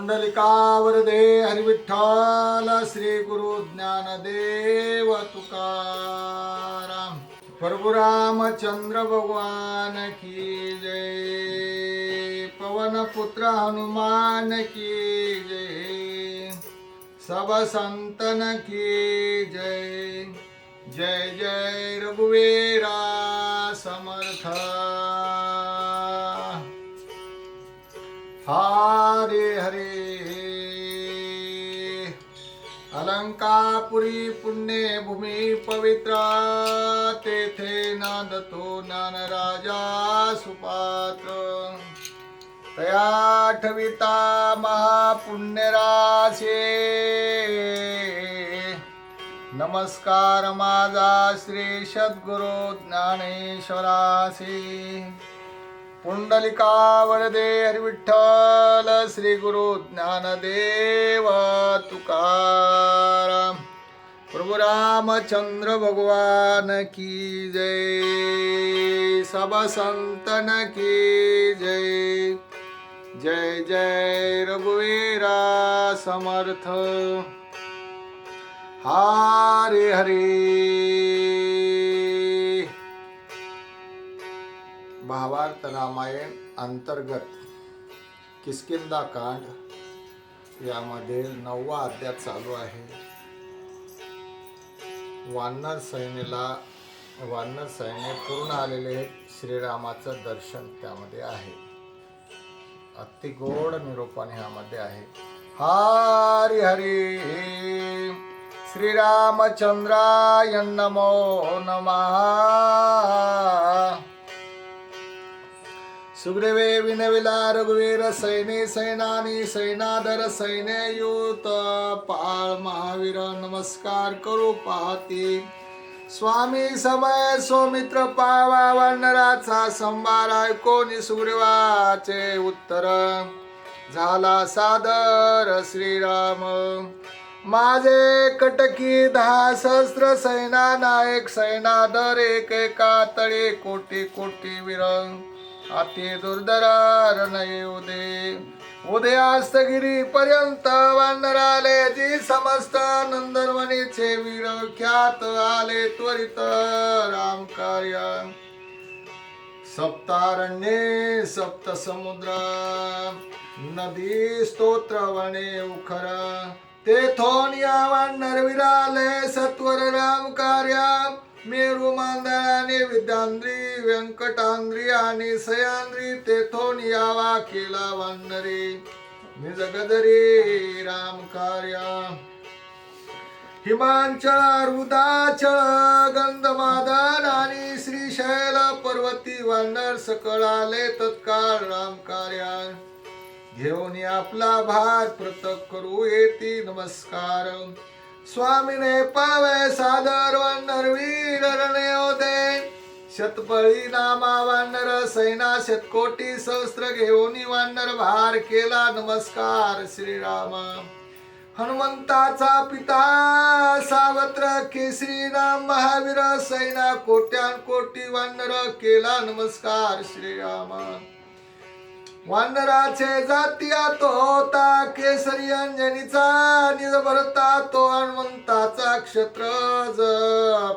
पुंडलिकावरदे हरिविठ्ठल श्री गुरु ज्ञानदेव तुकाराम प्रभु रामचंद्र भगवान की जय। पवन पुत्र हनुमान की जय। सब संतन की जय। जय जय रघुवीरा समर्थ। हरे हरे। अलंकापुरी पुण्य भूमि पवित्र तेथे नांदतो ज्ञानराजा सुपात्र। तया ठविता महापुण्यराशे नमस्कार माझा श्री सद्गुरु ज्ञानेश्वरासी। पुंडलिकावरदे हरिविठ्ठल श्री गुरु ज्ञानदेव तुकाराम प्रभु रामचंद्र भगवान की जय। सब संतन की जय। जय जय रघुवीरा समर्थ। हरे हरे। भावार्थ रामायण अंतर्गत किष्किंधा कांड यामध्ये 9वा अध्याय चालू आहे। वानर सैन्य पूर्ण आलेले श्रीरामाचं दर्शन त्यामध्ये आहे। अति गोड निरूपण ह्यामध्ये आहे। हरी हरी। श्रीरामचंद्राय नमो नमः। सुग्रीवे विनविला रघुवीर सैने सैनानी सैनाधर सैन्ययुत पाळ महावीर नमस्कार करू पाहती। स्वामी समय सौमित्र पावा वानराचा संभार ऐकोनी सुग्रीवाचे उत्तर झाला सादर। श्रीराम माझे कटकी 10 सहस्त्र सेना नायक सैनाधर एकेका तळे कोटी कोटी वीर अति दुर्धर रणये उदयास्तगिरी पर्यंत वानराले जी समस्त नंदनवनीचे वीर ख्यात आले त्वरित राम कार्य। सप्तारण्ये सप्त समुद्र नदी स्तोत्र वने उखर तेथोन या वानर विराले सत्वर राम कार्य। मेरू मांदळाने विद्यांद्री व्यंकटांद्री आणि सयांद्री तेथोन यावा केला वानरे निजगदरी राम कार्य। हिमांचळ रुदाचळ गंधमादन आणि श्रीशैल पर्वती वानर सकळ आले तत्काळ राम कार्य। घेऊन आपला भार पृथक करू येती नमस्कार। स्वामीने पावे सादर वानर वीर रणे होते। शतपळी नामा वानर सैना शतकोटी सहस्त्र घेऊन वानर भार केला नमस्कार। श्रीराम हनुमंताचा पिता सावत्र केसरी नाम महावीर सैना कोट्यान कोटी वानर केला नमस्कार। श्रीराम वानराचे जातीया तो होता केसरी अंजनीचा निज भरता तो हनुमंताचा क्षत्रज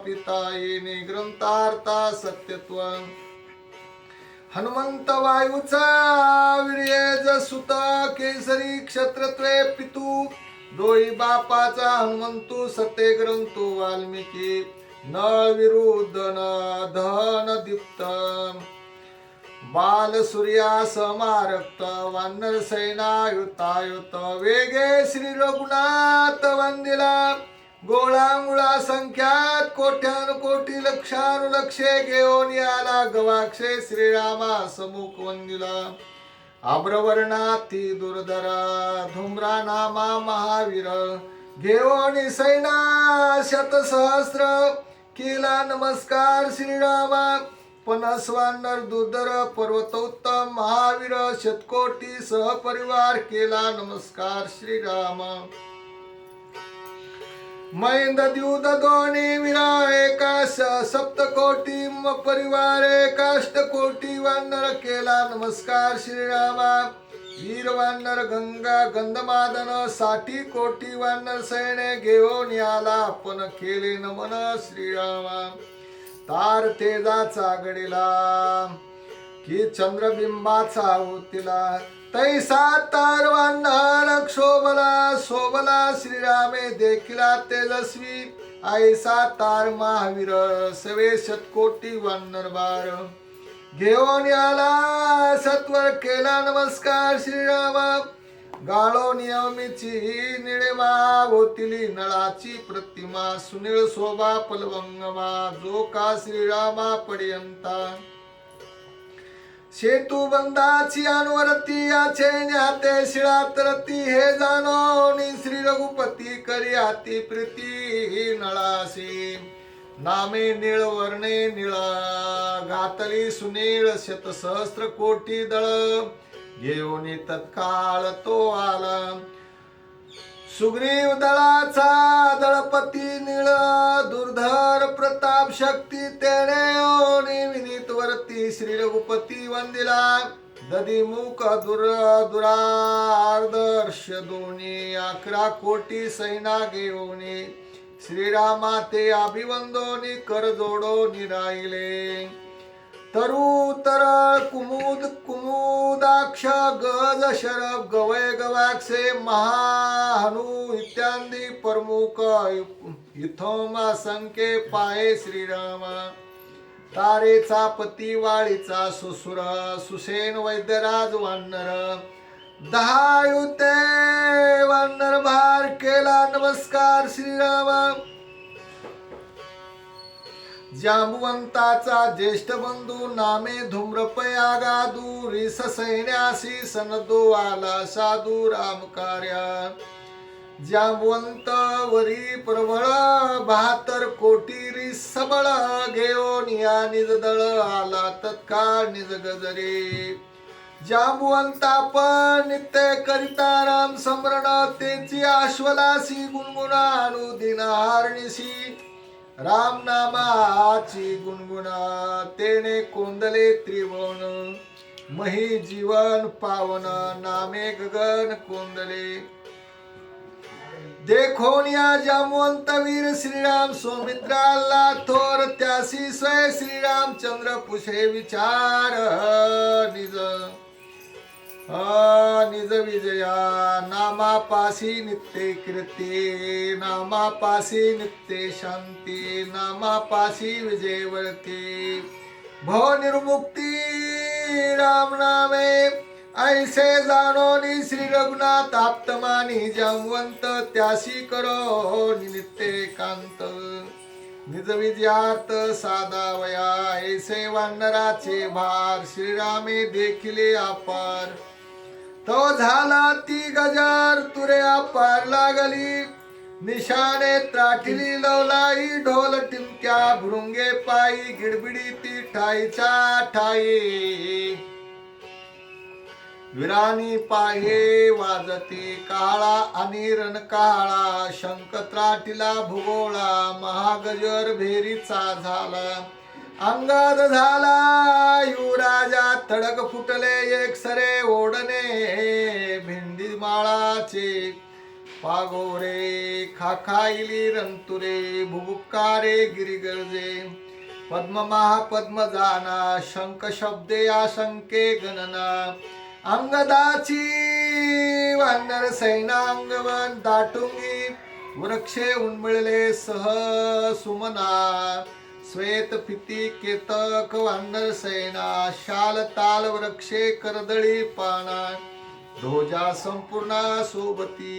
पिता येणे ग्रंथार्था सत्यत्व। हनुमंत वायूचा वीर्यज सुत केसरी क्षत्रत्वे पितू डोई बापाचा हनुमंतू सत्य ग्रंथो वाल्मिकी नळ विरुद्ध धन दीप्त बाल सूर्या समारक्त वानर सैना युतायुत वेगे श्री रघुनाथ वंदिला गोळामुळा संख्यात कोट्यान कोटी लक्षानुलक्षे घेऊन आला गवाक्षे श्रीरामा समुख वंदिला। आब्रवर्णाती दुर्धरा धुम्रा नामा महावीर घेऊन सैना शतसहस्र केला नमस्कार। श्रीरामा 50 वानर दुर्धर पर्वतोत्तम महावीर शतकोटी सहपरिवार केला नमस्कार। श्रीराम महेंद्र द्युत दोन्ही वीरा एका सप्तकोटी परिवार एकाष्टकोटी वानर केला नमस्कार। श्रीरामा वीर वानर गंगा गंधमादन 60 कोटी वानर सैन्य घेऊन आला आपण केले नमन श्रीरामा तार तेजाचा गडीला की चंद्रबिंबाचा होतीला तैसा तार वानर शोभला शोभला श्रीरामे देखिला तेजस्वी ऐसा तार महावीर सवे शतकोटी वानर बार घेऊन आला सत्वर केला नमस्कार श्रीरामा गाळो नियमीची निळेमा होतिली नळाची प्रतिमा सुनीळ शोभा पलवंगमा जो का श्रीरामा पर्यंता सेतू बंदाची अनवरती याचे न्याते शिळा तरती हे जाणो नि श्री रघुपती करी हाती प्रीती नळासी नामे निळ वर्णे निळा घातली सुनीळ शतसहस्त्र कोटी दळ घेऊन तत्काळ तो आला सुग्रीव दळाचा दळपती निळ दुर्धर प्रताप शक्ती तेने विनीत वरती श्री रघुपती वंदिला दधिमुख दुरार्दर्श दोन्ही 11 कोटी सैना घेऊन श्रीरामा ते अभिवंदोनी कर जोडो निराईले तरु तरळ कुमुद कुमुदाक्ष गज शरभ गवय गवाक्षे महाहनु इत्यादी प्रमुख इथोमा संके पाये श्रीरामा तारेचा पती वाळीचा सुसुर सुसेन वैद्यराज वानर 10 युते वानर भार केला नमस्कार श्रीरामा जांबुवंताचा ज्येष्ठ बंधू नामे धूम्रपयागादू रिस सैन्यासी सनदो आला साधू राम कार्या जांबुवंत वरी प्रबळ 72 कोटी रिस सबळ घेऊन या निज दळ आला तत्काळ निज गजरे जांबुवंता पण नित्य करिता राम स्मरण तेची आश्वलासी गुणगुणा अनुदिन हारणीसी राम नामाची गुणगुणा तेने कोंदले त्रिभुवन मही जीवन पावन नामे गगन कोंदले देखोन या जामवंत वीर श्रीराम सौमित्राला थोर त्यासी स्वय श्रीरामचंद्र पुषे विचार निज निज विजया नामापासी नित्य कीर्ती नामापासी नित्य शांती नामापासी विजयवर्ती भव निर्मुक्ती राम नामे ऐसे जाणोनी श्री रघुनाथ आप्तमानी जामवंत त्यासी करो नित्य कांत निज विजयार्थ साधावया ऐसे वानराचे भार श्रीरामे देखिले अपार तो झाला ती गजार तुरे अपार लागली निशाने त्राटिली लवलाई ढोल टिमक्या भृंगे पायी गिडबिडी ती ठाईच्या ठाई विरानी पाहे वाजती काळा आणि रणकाळा शंख त्राटिला भूगोळा महागजर भेरीचा झाला अंगात झाला युवराजा तडक फुटले एक सरे ओढणे भेंडी माळाचे पागोरे खाखाईली रंतुरे भुबुक्कारे गिरिगर्जे पद्म महापद्म जाना शंख शब्दे आशंके गणना अंगदाची वानर सैनांगवन दाटुंगी वृक्षे उन्मिळले सह सुमना श्वेत पिती केतक वानर सैना शाल ताल वृक्षे करदळी पाना ध्वजा संपूर्ण सोबती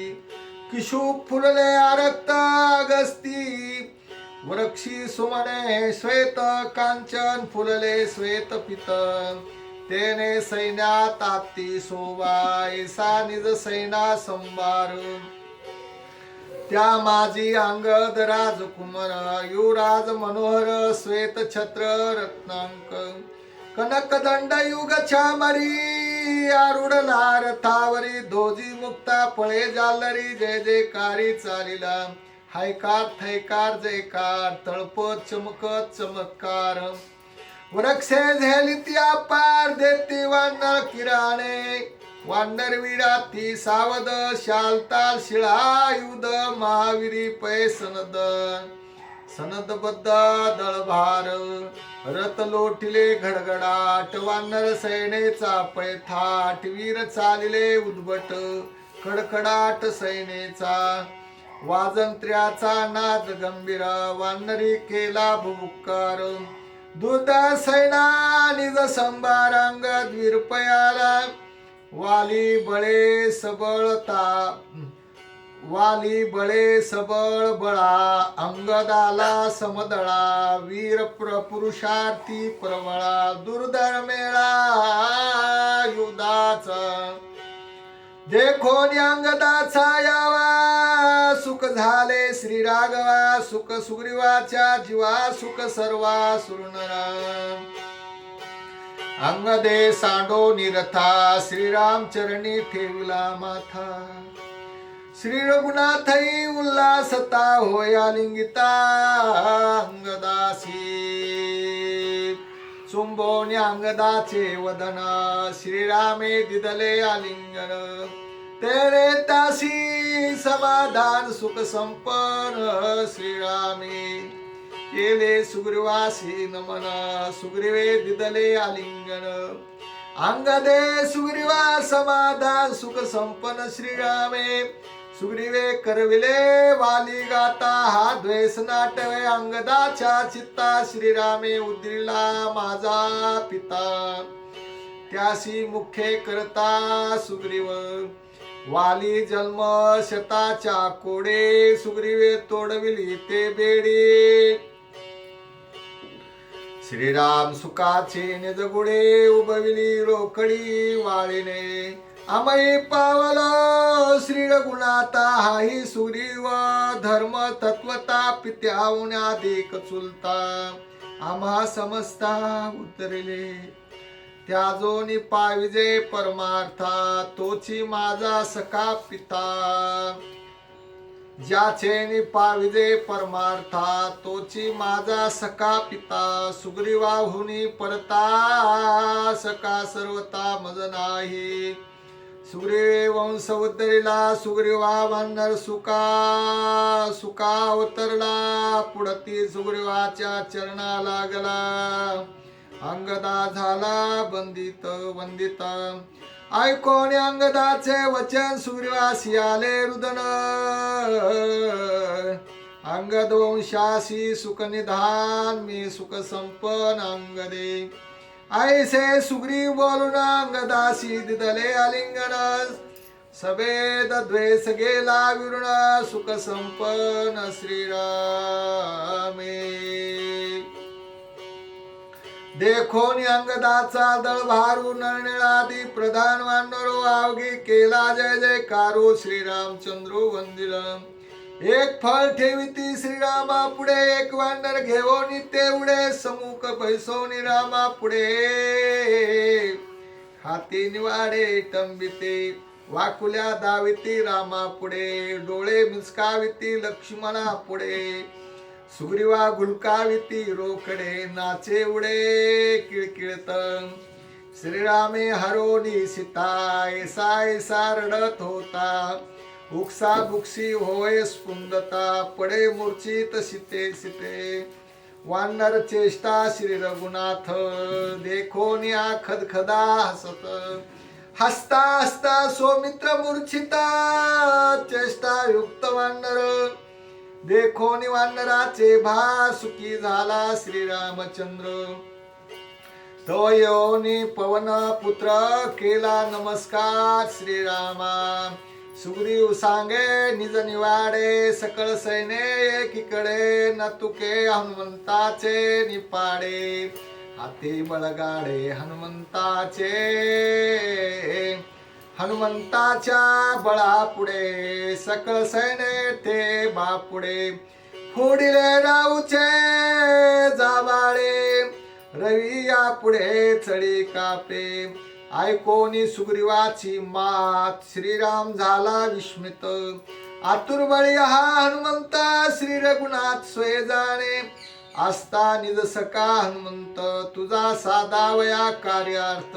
किशोप फुलले आरक्त अगस्ती वृक्षी सुमने श्वेत कांचन फुलले श्वेत पित तेने सैन्यात आती शोभा ऐसा निज सैना संभार त्या माझी अंगद राजकुमार युवराज मनोहर श्वेत छत्र रत्नांक कनक दंड युग छामरी आरुडला रथावरी धोजी मुक्ता पळे जालरी जय जयकारी चालिला हायकार थैकार जयकार तळपत चमकत चमत्कार वृक्षे झेलित्या पार देती वानर किराणे वानरवीरा ती सावध शालताल शिळायुध महावीरी पै सनद सनदबद्ध दळभार रथ लोटिले घडघडाट वानर सैनेचा पैथाट वीर चालिले उद्भट कडकडाट सैनेचा वाजंत्र्याचा नाद गंभीर वानरी केला भुबुक्कार दूध सैना निज संभारांग द्विरपयाला वाली बळे सबळ बळा अंगदाला समदळा वीर पुरुषार्थी प्रबळा दुर्धर मेळा युधाचा देखोनी अंगदाचा यावा सुख झाले श्री राघवा सुख सुग्रीवाच्या जीवा सुख सर्वा सुरनरा अंगदे सांडो निरथा श्रीराम चरणी ठेवला माथा श्री रघुनाथई उल्हासता होया लिंगिता अंगदासी चुंबोनी अंगदाचे वदन श्रीरामे दिदले आलिंगन तेरे तासी समाधान सुख संपन्न श्रीरामे केले सुग्रीवासी नमन सुग्रीवे दिदले आलिंगन अंगदे सुग्रीवा समाधान सुख संपन्न श्रीरामे सुग्रीवे करविले वाली गाता हा द्वेष नाटवे अंगदाच्या चित्ता श्रीरामे उद्रिला माझा पिता त्यासी मुखे करता सुग्रीव वाली जन्म शताच्या कोडे सुग्रीवे तोडविली ते बेडी श्रीराम सुखाचे निजगुडे उभविली रोकडी वाळीने आमई पावल श्री रघुनाथा हाही सुग्रीव धर्म तत्वता पित्याहून अधिक चुलता आम्हा समजता उतरले त्याजोनी पाविजे परमार्था तोची माझा सखा पिता ज्याचे निपाविजे परमार्था तोची माझा सखा पिता सुग्रीवाहुनी परता सखा सर्वता मज नाही सुग्रीव वंश उद्धरिला सुग्रीवा वानर सुका उतरला पुढती सुग्रीवाच्या चरणा लागला अंगदा झाला वंदित ऐकोने अंगदाचे वचन सुग्रीवासी आले रुदन अंगद वंशासी सुख निधान मी सुख संपन्न अंगदे ऐसे सुग्रीव बोलून अंगदासी दिदले आलिंगन सभेद द्वेष गेला विरुण सुख संपन्न श्रीरामे देखोनी अंगदाचा दळ भारू नरनिळादी प्रधान वानरो आवगी केला जय जयकारो श्रीरामचंद्र वंदिल एक फळ ठेविती श्रीरामा पुढे एक वानर घेवोनी तेवढे समुख बैसोनी रामा पुढे हाती निवाडे टंबिते वाकुल्या दाविती रामा पुढे डोळे मिचकाविती लक्ष्मणा पुढे सुग्रीवा गुलकाविती रोकडे नाचे उडे किळकिळत श्रीरामे हरोनी सीता ऐसा ऐसा रडत होता उक्सा बुक्सी होय स्पुंदता पडे मूर्छित सीते सीते वानर चेष्टा श्री रघुनाथ देखोनिया खदखदा हसत हसता हसता सौमित्र मूर्छिता चेष्टा युक्त वानर देखोनी वानराचे भा सुखी झाला श्रीरामचंद्र तो योनी पवन पुत्र केला नमस्कार श्रीरामा सुग्रीव सांगे निज निवाडे सकळ सैने एकीकडे न तुके हनुमंताचे निपाडे हाती बळगाडे हनुमंताच्या बळा पुढे सकळ सैने ते बापुढे फोडिले राऊचे जावाळे रवी या पुढे चढी कापे ऐकोनी सुग्रीवाची मात श्रीराम झाला विस्मित आतुर बळी हा हनुमंता श्री रघुनाथ स्वय जाणे असता निज सका हनुमंत तुझा साधावया कार्यार्थ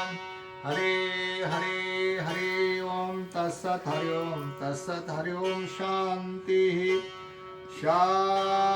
हरे हरे हरे ओम तत्सत हरि ओम तत्सत हरि ओम शांति शांति।